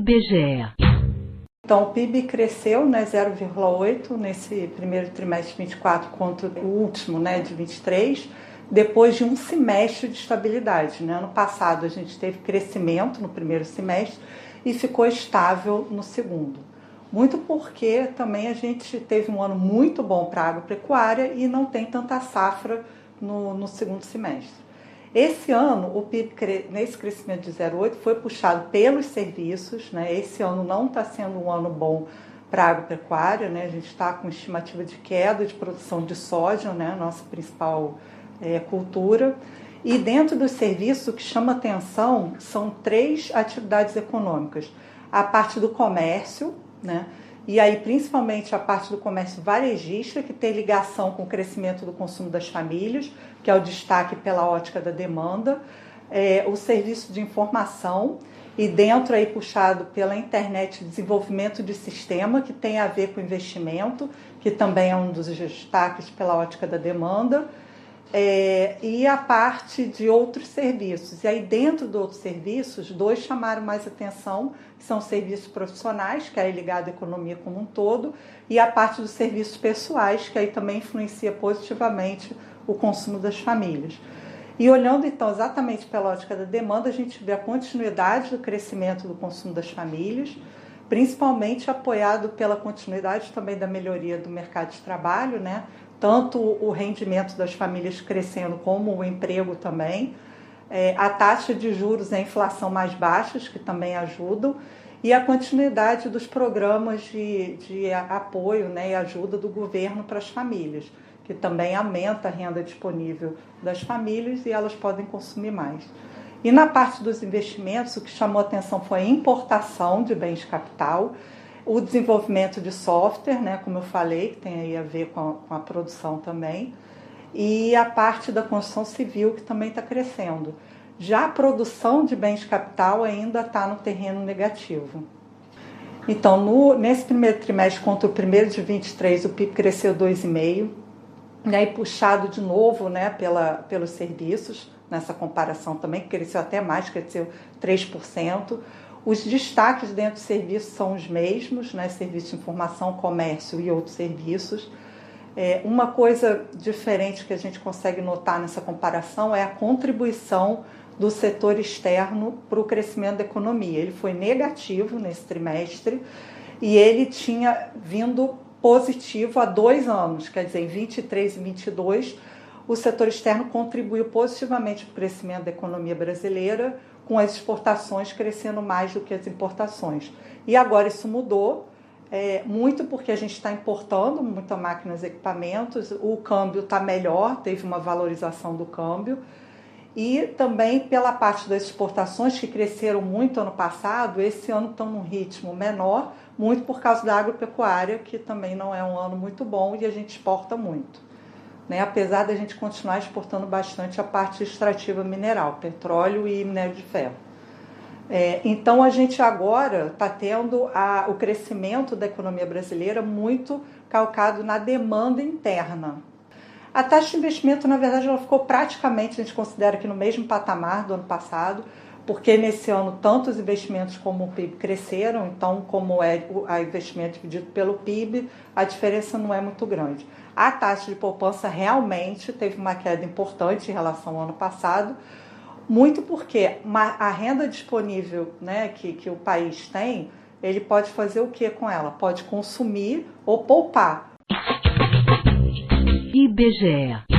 IBGE. Então, o PIB cresceu, né, 0,8 nesse primeiro trimestre de 24 contra o último, né, de 23, depois de um semestre de estabilidade, né? Ano passado a gente teve crescimento no primeiro semestre e ficou estável no segundo. Muito porque também a gente teve um ano muito bom para a agropecuária e não tem tanta safra no segundo semestre. Esse ano, o PIB, nesse crescimento de 0,8, foi puxado pelos serviços, né? Esse ano não está sendo um ano bom para a agropecuária, né? A gente está com estimativa de queda de produção de soja, né? Nossa principal cultura. E dentro dos serviços, o que chama atenção são 3 atividades econômicas. A parte do comércio, né? E aí principalmente a parte do comércio varejista, que tem ligação com o crescimento do consumo das famílias, que é o destaque pela ótica da demanda, o serviço de informação, e dentro aí puxado pela internet, desenvolvimento de sistema, que tem a ver com investimento, que também é um dos destaques pela ótica da demanda, e a parte de outros serviços. E aí dentro de outros serviços, 2 chamaram mais atenção, que são os serviços profissionais, que é ligado à economia como um todo, e a parte dos serviços pessoais, que aí também influencia positivamente o consumo das famílias. E olhando então exatamente pela ótica da demanda, a gente vê a continuidade do crescimento do consumo das famílias, principalmente apoiado pela continuidade também da melhoria do mercado de trabalho, né? Tanto o rendimento das famílias crescendo como o emprego também, a taxa de juros e a inflação mais baixas, que também ajudam, e a continuidade dos programas de apoio, né, e ajuda do governo para as famílias, que também aumenta a renda disponível das famílias e elas podem consumir mais. E na parte dos investimentos, o que chamou a atenção foi a importação de bens de capital, o desenvolvimento de software, né, como eu falei, que tem aí a ver com a produção também, e a parte da construção civil, que também está crescendo. Já a produção de bens de capital ainda está no terreno negativo. Então, nesse primeiro trimestre, contra o primeiro de 23, o PIB cresceu 2,5%, né, e puxado de novo, né, pelos serviços, nessa comparação também, que cresceu até mais, cresceu 3%. Os destaques dentro do serviço são os mesmos, né, serviço de informação, comércio e outros serviços. Uma coisa diferente que a gente consegue notar nessa comparação é a contribuição do setor externo para o crescimento da economia. Ele foi negativo nesse trimestre e ele tinha vindo positivo há 2 anos, quer dizer, em 23 e 22, o setor externo contribuiu positivamente para o crescimento da economia brasileira, com as exportações crescendo mais do que as importações. E agora isso mudou, muito porque a gente está importando muitas máquinas e equipamentos, o câmbio está melhor, teve uma valorização do câmbio, e também pela parte das exportações, que cresceram muito ano passado, esse ano estão num ritmo menor, muito por causa da agropecuária, que também não é um ano muito bom e a gente exporta muito, né? Apesar da gente continuar exportando bastante a parte extrativa mineral, petróleo e minério de ferro. Então a gente agora está tendo o crescimento da economia brasileira muito calcado na demanda interna. A taxa de investimento, na verdade, ela ficou praticamente, a gente considera que no mesmo patamar do ano passado, porque nesse ano tanto os investimentos como o PIB cresceram, então como é o investimento dividido pelo PIB, a diferença não é muito grande. A taxa de poupança realmente teve uma queda importante em relação ao ano passado, muito porque a renda disponível, né, que o país tem, ele pode fazer o que com ela? Pode consumir ou poupar. IBGE.